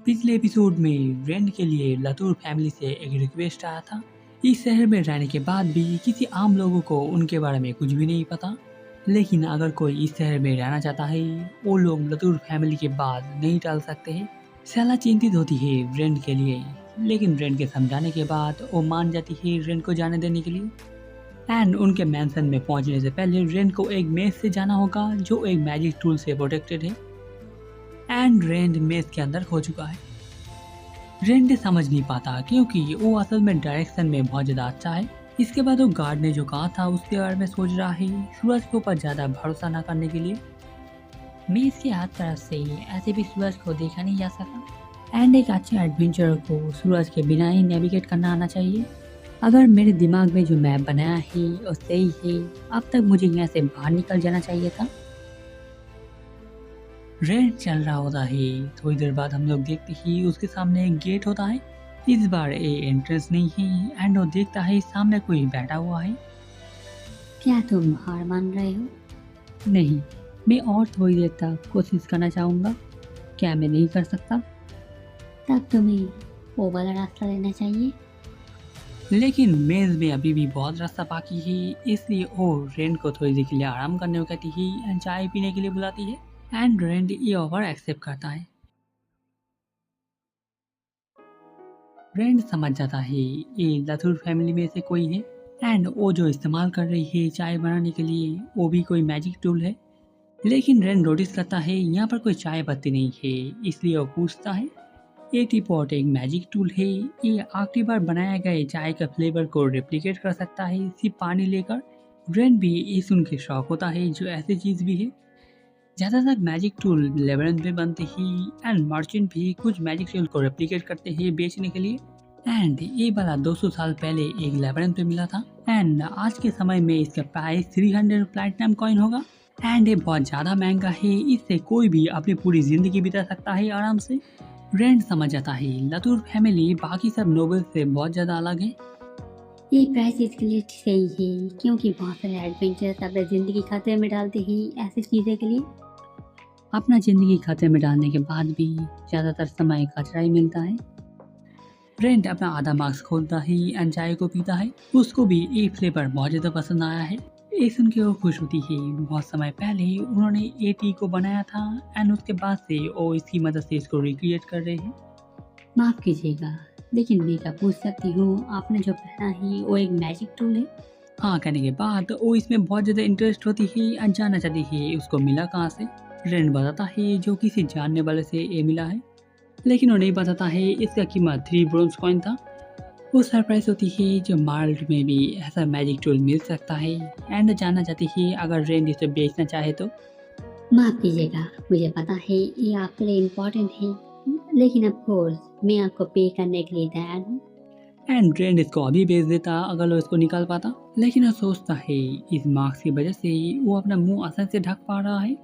पिछले एपिसोड में रेंट के लिए लतूर फैमिली से एक रिक्वेस्ट आया था। इस शहर में रहने के बाद भी किसी आम लोगों को उनके बारे में कुछ भी नहीं पता। लेकिन अगर कोई इस शहर में रहना चाहता है, वो लोग लतूर फैमिली के बाद नहीं टाल सकते हैं। सैला चिंतित होती है रेंट के लिए, लेकिन रेंट के समझाने के बाद वो मान जाती है रेंट को जाने देने के लिए। एंड उनके मैंसन में पहुंचने से पहले रेंट को एक मेज से जाना होगा जो एक मैजिक टूल से प्रोटेक्टेड है। एंड रेंट मेज के अंदर खो चुका है। रेंट समझ नहीं पाता क्योंकि वो असल में डायरेक्शन में बहुत ज़्यादा अच्छा है। इसके बाद वो गार्ड ने जो कहा था उसके बारे में सोच रहा है, सूरज के ऊपर ज़्यादा भरोसा ना करने के लिए। मेज के हाथ तरफ से ऐसे भी सूरज को देखा नहीं जा सका। एंड एक अच्छे एडवेंचर को सूरज के बिना ही नेविगेट करना आना चाहिए। अगर मेरे दिमाग में जो मैप बनाया है वो सही है, अब तक मुझे यहाँ से बाहर निकल जाना चाहिए था। रेंट चल रहा होता है। थोड़ी देर बाद हम लोग देखते ही उसके सामने एक गेट होता है। इस बार ये एंट्रेंस नहीं है। एंड वो देखता है सामने कोई बैठा हुआ है। क्या तुम हार मान रहे हो? नहीं, मैं और थोड़ी देर तक कोशिश करना चाहूँगा। क्या मैं नहीं कर सकता? तब तुम्हें वो वाला रास्ता लेना चाहिए। लेकिन मेज में अभी भी बहुत रास्ता बाकी है, इसलिए वो रेंट को थोड़ी देर के लिए आराम करने को कहती है एंड चाय पीने के लिए बुलाती है। एंड रेंट ये ऑफर एक्सेप्ट करता है। रेंट समझ जाता है ये लथुर फैमिली में से कोई है। एंड वो जो इस्तेमाल कर रही है चाय बनाने के लिए वो भी कोई मैजिक टूल है। लेकिन रेंट नोटिस करता है यहाँ पर कोई चाय पत्ती नहीं है, इसलिए वो पूछता है ये टी पॉट एक मैजिक टूल है, ये आखिरी बार बनाया गए चाय का फ्लेवर को रेप्लिकेट कर सकता है सिर्फ पानी लेकर। रेंट भी ये सुन के शौक होता है जो ऐसी चीज़ भी है। ज़्यादातर मैजिक टूल लेबरेंथ में बनते ही। एंड मर्चेंट भी कुछ मैजिक टूल को रेप्लिकेट करते हैं बेचने के लिए। एंड ये वाला 200 साल पहले एक लेबरेंथ पे मिला था। एंड आज के समय में इसका प्राइस 300 प्लैटिनम कॉइन होगा। एंड ये बहुत ज़्यादा महंगा है, इससे कोई भी अपनी पूरी ज़िंदगी बिता सकता है आराम से। रेंट समझ जाता है लतूर फैमिली बाकी सब नोबल से बहुत ज़्यादा अलग है। ये प्राइस इसके लिए सही है क्योंकि बहुत सारे एडवेंचर्स अपने ज़िंदगी खतरे में डालते हैं ऐसी चीज़ें के लिए। अपना ज़िंदगी खतरे में डालने के बाद भी ज़्यादातर समय कचरा ही मिलता है। रेंट अपना आधा मार्क्स खोलता है एंड चाय को पीता है। उसको भी ये फ्लेवर बहुत ज़्यादा पसंद आया है। ये सुन के वो खुश होती है। बहुत समय पहले उन्होंने ए टी को बनाया था एंड उसके बाद से वो इसकी मदद से इसको रिक्रिएट कर रहे हैं। माफ़ कीजिएगा, लेकिन मैं क्या पूछ सकती हूँ, आपने जो पहना है वो एक मैजिक टूल है? हाँ कहने के बाद वो इसमें बहुत ज़्यादा इंटरेस्ट होती है एंड जानना चाहती है उसको मिला कहाँ से। रेंट बताता है जो किसी जानने वाले से ये मिला है, लेकिन वो नहीं बताता है इसका कीमत 3 ब्रोंज कॉइन था। वो सरप्राइज होती है जो मार्ल्ट में भी ऐसा मैजिक टूल मिल सकता है। एंड जानना चाहती है अगर रेंट इसे बेचना चाहे तो। माफ़ कीजिएगा, मुझे पता है ये आपके लिए इम्पोर्टेंट है, लेकिन ऑफ कोर्स मैं आपको पे करने के लिए तैयार हूँ। एंड रेंट इसको अभी बेच देता अगर वो इसको निकाल पाता, लेकिन वो सोचता है इस मार्क्स की वजह से वो अपना मुंह आसान से ढक पा रहा है।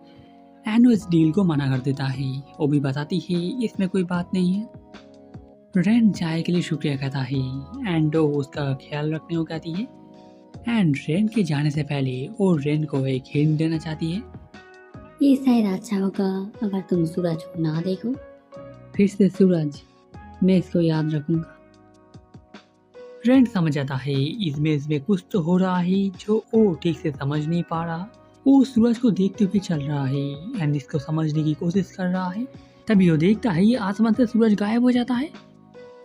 एंड वो इस डील को मना कर देता है। वो भी बताती है इसमें कोई बात नहीं है। रेंट चाय के लिए शुक्रिया कहता है एंड वो उसका ख्याल रखने को कहती है। एंड रेंट के जाने से पहले वो रेंट को एक हिंट देना चाहती है। ये शायद अच्छा होगा अगर तुम सूरज को ना देखो। फिर से सूरज, मैं इसको याद रखूंगा। रेंट समझ जाता है इसमें कुछ तो हो रहा है जो वो ठीक से समझ नहीं पा रहा। वो सूरज को देखते हुए चल रहा है एंड इसको समझने की कोशिश कर रहा है। तभी वो देखता है आसमान से सूरज गायब हो जाता है।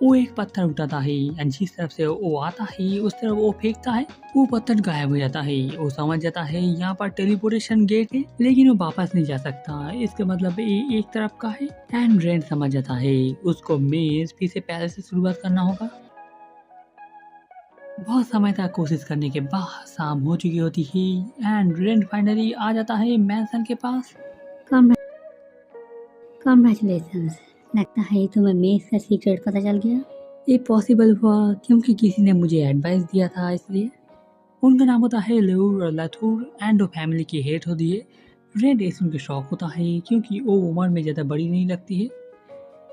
वो एक पत्थर उठाता है एंड जिस तरफ से वो आता है उस तरफ वो फेंकता है। वो पत्थर गायब हो जाता है। वो समझ जाता है यहाँ पर टेलीपोर्टेशन गेट है, लेकिन वो वापस नहीं जा सकता। इसका मतलब ये एक तरफ का है। एंड रेंट समझ जाता है उसको मेज फिर से पहले से शुरुआत करना होगा। बहुत समय तक कोशिश करने के बाद शाम हो चुकी होती है एंड रेंट फाइनली आ जाता है मैंसन के पास। कॉन्ग्रेचुलेशंस, लगता है तुम्हें मेज का सीक्रेट पता चल गया। ये पॉसिबल हुआ क्योंकि किसी ने मुझे एडवाइस दिया था, इसलिए। उनका नाम होता है लेउर और लथूर एंड वो फैमिली की हेड होती है। रेंट ये सुन के शौक होता है क्योंकि वो उम्र में ज़्यादा बड़ी नहीं लगती है।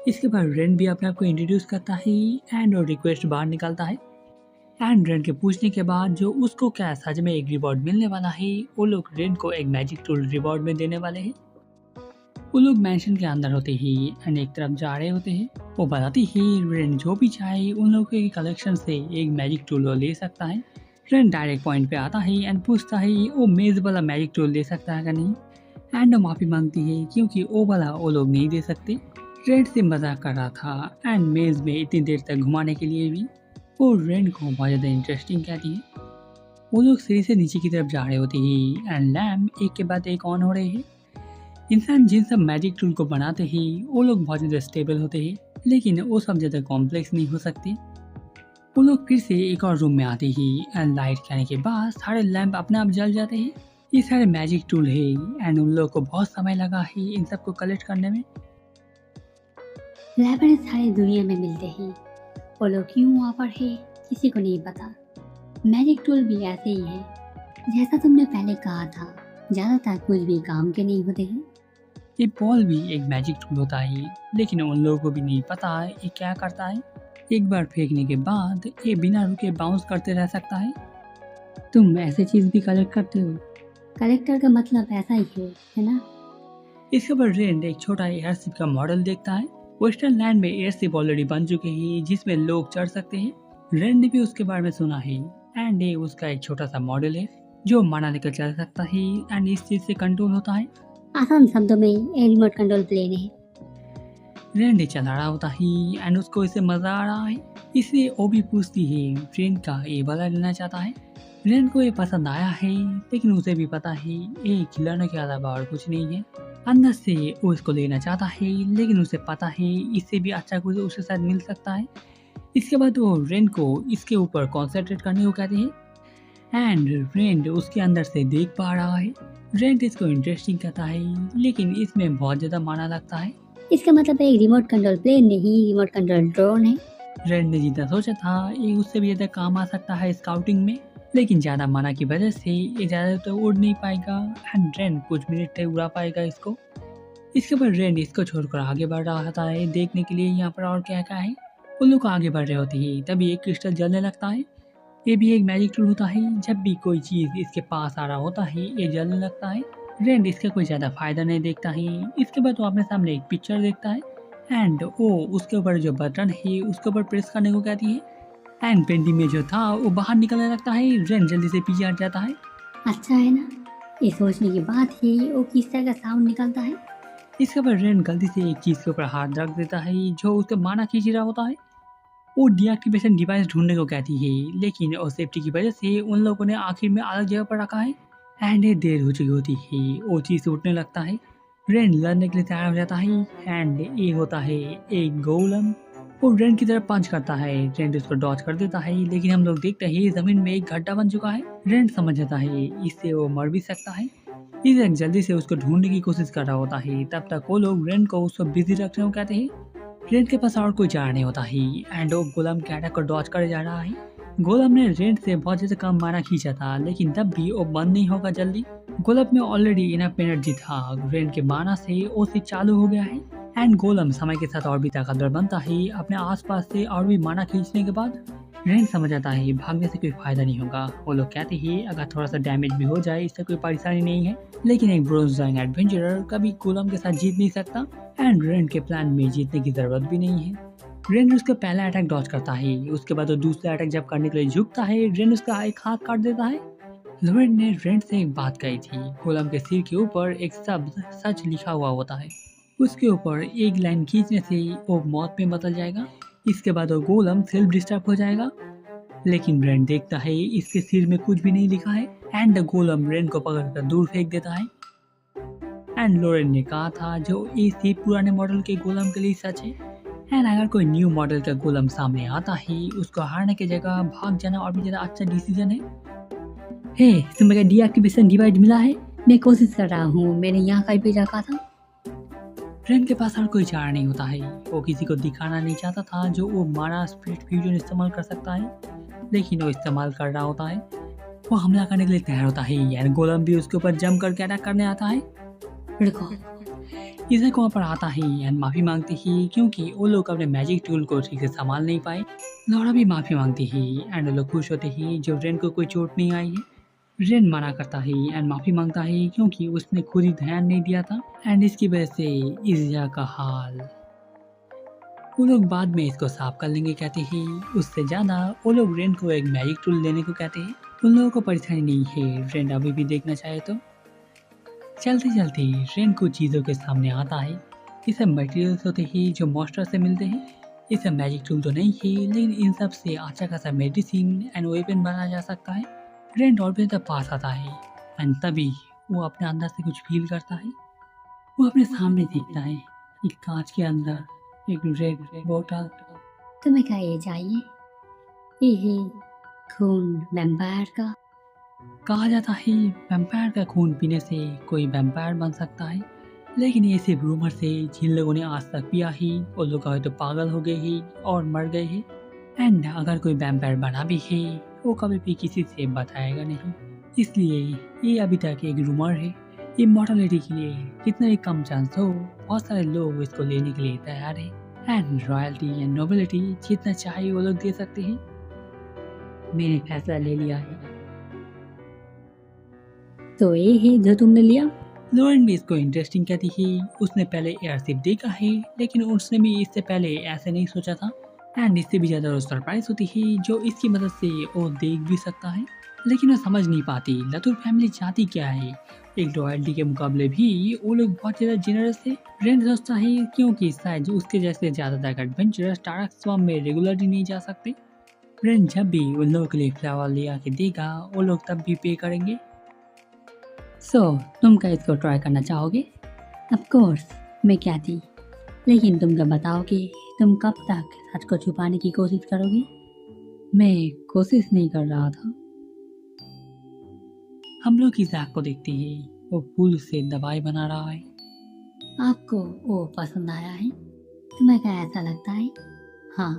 इसके बाद रेंट भी अपने आप को इंट्रोड्यूस करता है एंड वो रिक्वेस्ट बाहर निकालता है। एंड रेंट के पूछने के बाद जो उसको क्या सच में एक रिवॉर्ड मिलने वाला है, वो लोग रेंट को एक मैजिक टूल रिवॉर्ड में देने वाले हैं। वो लोग मैंशन के अंदर होते ही एंड एक तरफ जा रहे होते हैं। वो बताती है रेन जो भी चाहे उन लोगों के कलेक्शन से एक मैजिक टूल ले सकता है। रेन डायरेक्ट पॉइंट पे आता है एंड पूछता है वो मेज वाला मैजिक टूल ले सकता है क्या नहीं। एंड वो माफ़ी मांगती है क्योंकि वो वाला वो लोग नहीं दे सकते। रेन से मजाक कर रहा था एंड मेज में इतनी देर तक घुमाने के लिए भी वो रेन को बहुत ज़्यादा इंटरेस्टिंग कहती है। वो लोग सीढ़ी से नीचे की तरफ जा रहे होते हैं एंड लैम्प एक के बाद एक ऑन हो रहे हैं। इंसान जिन सब मैजिक टूल को बनाते ही वो लोग बहुत ज़्यादा स्टेबल होते हैं, लेकिन वो सब ज़्यादा कॉम्प्लेक्स नहीं हो सकते। वो लोग फिर से एक और रूम में आते ही एंड लाइट के आने के बाद सारे लैंप अपने आप जल जाते हैं। ये सारे मैजिक टूल है एंड उन लोगों को बहुत समय लगा है इन सबको कलेक्ट करने में। लैबरेटरी सारी दुनिया में मिलते हैं, वो लोग क्यों वहाँ पर है किसी को नहीं पता। मैजिक टूल भी ऐसे ही है, जैसा तुमने पहले कहा था, ज़्यादातर कुछ भी काम के नहीं होते हैं। ये बॉल भी एक मैजिक टूल होता है, लेकिन उन लोगों को भी नहीं पता ये क्या करता है। एक बार फेंकने के बाद ये बिना रुके बाउंस करते रह सकता है। तुम ऐसे चीज़ भी कलेक्ट करते हो? कलेक्टर का मतलब ऐसा ही है ना। इसके बाद रेन एक छोटा एयरशिप का मॉडल देखता है। वेस्टर्न लैंड में एयरशिप ऑलरेडी बन चुके हैं जिसमें लोग चढ़ सकते हैं। रेन ने भी उसके बारे में सुना है एंड ये उसका एक छोटा सा मॉडल है जो माना लेकर चल सकता है एंड इस चीज़ से कंट्रोल होता है। आसान शब्दों में ये रिमोट कंट्रोल प्लेन है। रेन ने चला रहा होता है एंड उसको इससे मजा आ रहा है, इसलिए वो भी पूछती है रेन का ये वाला लेना चाहता है। रेन को ये पसंद आया है, लेकिन उसे भी पता है ये खिलौने के अलावा और कुछ नहीं है। अंदर से वो इसको लेना चाहता है, लेकिन उसे पता है इससे भी अच्छा कुछ उसे शायद मिल सकता है। इसके बाद वो रेन को इसके ऊपर कॉन्सेंट्रेट करने को कहते हैं एंड रेन उसके अंदर से देख पा रहा है। रेन इसको इंटरेस्टिंग कहता है, लेकिन इसमें बहुत ज़्यादा माना लगता है। इसका मतलब एक रिमोट कंट्रोल प्लेन नहीं, रिमोट कंट्रोल ड्रोन है। रेन ने जितना सोचा था ये उससे भी ज़्यादा काम आ सकता है स्काउटिंग में, लेकिन ज़्यादा माना की वजह से ये ज़्यादा तो उड़ नहीं पाएगा एंड रेन कुछ मिनट तक उड़ा पाएगा इसको। इसके बाद रेन इसको छोड़कर आगे बढ़ रहा होता है देखने के लिए यहाँ पर और क्या क्या है। उन लोग आगे बढ़ रहे होते हैं तभी एक क्रिस्टल जलने लगता है। ये भी एक मैजिक टूल होता है, जब भी कोई चीज़ इसके पास आ रहा होता है ये जलने लगता है। रेन इसका कोई ज़्यादा फायदा नहीं देखता है। इसके बाद वो अपने सामने एक पिक्चर देखता है एंड वो उसके ऊपर जो बटन है उसके ऊपर प्रेस करने को कहती है एंड पेंटिंग में जो था वो बाहर निकलने लगता है। रेन जल्दी से पीछे हट जाता है। अच्छा है ना, ये सोचने की बात है वो किस तरह का साउंड निकलता है। इसके बाद रेन गलती से एक चीज़ के ऊपर हाथ रख देता है जो उसके माना खींच रहा होता है। वो डीएक्टिवेशन डिवाइस ढूंढने को कहती है, लेकिन और सेफ्टी की वजह से उन लोगों ने आखिर में अलग जगह पर रखा है एंड ये देर हो चुकी होती है। वो चीज़ उठने लगता है। रेन लड़ने के लिए तैयार हो जाता है एंड ये होता है एक गोलम। वो रेन की तरफ पंच करता है। रेन उसको डॉज कर देता है, लेकिन हम लोग देखते हैं जमीन में एक गड्ढा बन चुका है। रेन समझ जाता है इससे वो मर भी सकता है। इसे जल्दी से उसको ढूंढने की कोशिश कर रहा होता है। तब तक वो लोग रेन को उसको बिजी रखने को कहते हैं। रेन के पास और कोई चारा नहीं होता है एंड वो गोलम के अटैक को डॉज करे जा रहा है। गोलम ने रेन से बहुत ज़्यादा कम मारा खींचा था, लेकिन तब भी वो बंद नहीं होगा जल्दी। गोलम में ऑलरेडी इनफ एनर्जी था। रेन के माना से वो से चालू हो गया है एंड गोलम समय के साथ और भी ताकतवर बनता है अपने आसपास से और भी माना खींचने के बाद। रेन समझ आता है भागने से कोई फायदा नहीं होगा। वो लोग कहते हैं अगर थोड़ा सा डैमेज भी हो जाए इससे कोई परेशानी नहीं है, लेकिन एक ब्रोंज रैंक एडवेंचरर कभी गोलम के साथ जीत नहीं सकता एंड रेन के प्लान में जीतने की जरूरत भी नहीं है। रेन उसका पहला अटैक डॉज करता है। उसके बाद वो दूसरा अटैक जब करने के लिए झुकता है रेन उसका एक हाथ काट देता है। लोरेन ने रेन से एक बात कही थी, गोलम के सिर के ऊपर एक शब्द सच लिखा हुआ होता है। उसके ऊपर एक लाइन खींचने से वो मौत में बदल जाएगा। इसके बाद वो गोलम सेल्फ डिस्टर्ब हो जाएगा, लेकिन रेन देखता है इसके सिर में कुछ भी नहीं लिखा है एंड गोलम रेन को पकड़कर दूर फेंक देता है। एंड लोरेन ने कहा था जो ये सिर्फ पुराने मॉडल के गोलम के लिए सच है एंड अगर कोई न्यू मॉडल का गोलम सामने आता है उसको हारने की जगह भाग जाना और भी ज़्यादा अच्छा डिसीजन है। हे, तुम्हें क्या डीएक्टिवेशन डिवाइस मिला है? मैं कोशिश कर रहा हूँ, मैंने यहाँ कहीं पे रखा था। रेन के पास और कोई चारा नहीं होता है। वो किसी को दिखाना नहीं चाहता था जो वो माना स्प्लिट फ्यूजन इस्तेमाल कर सकता है, लेकिन वो इस्तेमाल कर रहा होता है। वो हमला करने के लिए तैयार होता है यार गोलम भी उसके ऊपर जंप करके अटैक करने आता है। रुको, इसे वहाँ पर आता है एंड माफ़ी मांगती है क्योंकि वो लोग अपने मैजिक टूल को ठीक से संभाल नहीं पाए। लॉरा भी माफ़ी मांगती है एंड वो लोग खुश होते हैं जो रेन को कोई चोट नहीं आई है। रेन मना करता है एंड माफ़ी मांगता है क्योंकि उसने खुद ही ध्यान नहीं दिया था एंड इसकी वजह से इज़िया का हाल। वो लोग बाद में इसको साफ कर लेंगे कहते हैं। उससे ज़्यादा वो लोग रेन को एक मैजिक टूल लेने को कहते हैं। उन लोगों को परेशानी नहीं है, रेन अभी भी देखना चाहे तो। चलते चलते रेन कुछ चीज़ों के सामने आता है। ये सब मटेरियल्स होते हैं जो मॉन्स्टर से मिलते हैं। ये सब मैजिक टूल तो नहीं है, लेकिन इन सब से अच्छा खासा मेडिसिन एंड वेपन बनाया जा सकता है। रेन डॉल्फिन तक पास आता है एंड तभी वो अपने अंदर से कुछ फील करता है। वो अपने सामने देखता है एक कांच के अंदर एक रेड बोतल। तुम्हें क्या ये चाहिए? ये है खून वैम्पायर का। कहा जाता है वैम्पायर का खून पीने से कोई वैम्पायर बन सकता है, लेकिन ये सिर्फ रूमर से जिन लोगों ने आज तक पिया ही वो लोग तो पागल हो गए ही और मर गए ही। एंड अगर कोई वैम्पायर बना भी है वो कभी भी किसी से बताएगा नहीं, इसलिए ये अभी तक एक रूमर है। इमॉर्टलिटी के लिए जितना भी कम चांस हो बहुत सारे लोग इसको लेने के लिए तैयार है एंड रॉयल्टी एंड नोबिलिटी जितना चाहे वो लोग दे सकते हैं। मैंने फैसला ले लिया है। तो ये है जो तुमने लिया? लोरेन भी इसको इंटरेस्टिंग कहती है। उसने पहले एयरशिप देखा है, लेकिन उसने भी इससे पहले ऐसे नहीं सोचा था एंड इससे भी ज़्यादा सरप्राइज होती है जो इसकी मदद से वो देख भी सकता है। लेकिन वो समझ नहीं पाती लातूर फैमिली चाहती क्या है। एक रॉयल्टी के मुकाबले भी वो लोग बहुत ज़्यादा जेनरस है। रेन सोचता है क्योंकि शायद उसके जैसे ज़्यादातर एडवेंचरस टारक स्वम में रेगुलरली नहीं जा सकते। रेन जब भी उन लोगों के लिए फ्लावर ले आके देगा वो लोग तब भी पे करेंगे। तुम क्या इसको ट्राई करना चाहोगे? ऑफ कोर्स, मैं क्या थी, लेकिन तुम क्या बताओगे तुम कब तक सच को छुपाने की कोशिश करोगे? मैं कोशिश नहीं कर रहा था। हम लोग इस आग को देखते हैं, वो फूल से दवाई बना रहा है। आपको वो पसंद आया है? तुम्हें क्या ऐसा लगता है? हाँ,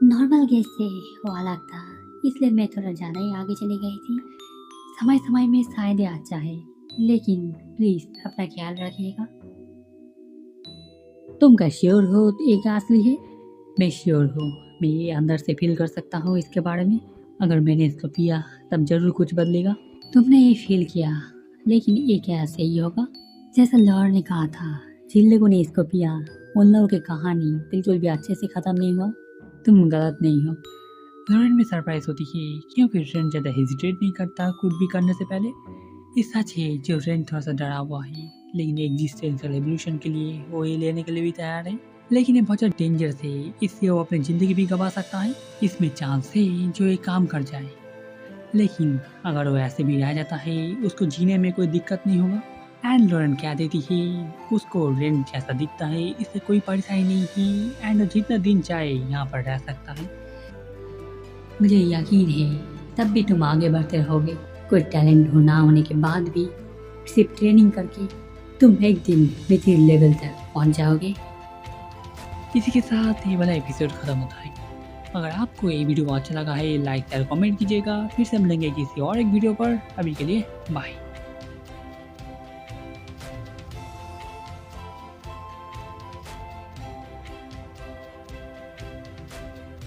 नॉर्मल गैस से वो अलग था, इसलिए मैं थोड़ा ज़्यादा ही आगे चली गई थी। समय समय में शायद ये अच्छा है, लेकिन प्लीज़ अपना ख्याल रखिएगा। तुम क्या श्योर हो ये असली है? मैं श्योर हूँ, मैं ये अंदर से फील कर सकता हूँ इसके बारे में। अगर मैंने इसको पिया तब जरूर कुछ बदलेगा। तुमने ये फील किया, लेकिन ये क्या सही होगा? जैसा लॉर ने कहा था, जिन लोगों ने इसको पिया उन लोगों की कहानी बिल्कुल भी अच्छे से ख़त्म नहीं हुआ। तुम गलत नहीं हो। लॉरेन में सरप्राइज होती है क्योंकि रेन ज़्यादा हेजिटेट नहीं करता कुछ भी करने से पहले। ये सच है जो रेन थोड़ा सा डरा हुआ है, लेकिन एग्जिस्टेंशियल एवोल्यूशन के लिए वो ये लेने के लिए भी तैयार है। लेकिन ये बहुत ज़्यादा डेंजर है, इससे वो अपनी ज़िंदगी भी गंवा सकता है। इसमें चांस है जो ये काम कर जाए, लेकिन अगर वो ऐसे भी रह जाता है उसको जीने में कोई दिक्कत नहीं होगा। एंड लॉरेन कह देती है उसको रेन जैसा दिखता है, इससे कोई परेशानी नहीं है एंड जितना दिन चाहे यहाँ पर रह सकता है। मुझे यकीन है तब भी तुम आगे बढ़ते रहोगे। कोई टैलेंट हो ना होने के बाद भी सिर्फ ट्रेनिंग करके तुम एक दिन मिथिल लेवल तक पहुंच जाओगे। इसी के साथ ये वाला एपिसोड खत्म होता है। अगर आपको ये वीडियो अच्छा लगा है लाइक और कमेंट कीजिएगा। फिर से मिलेंगे किसी और एक वीडियो पर। अभी के लिए बाय।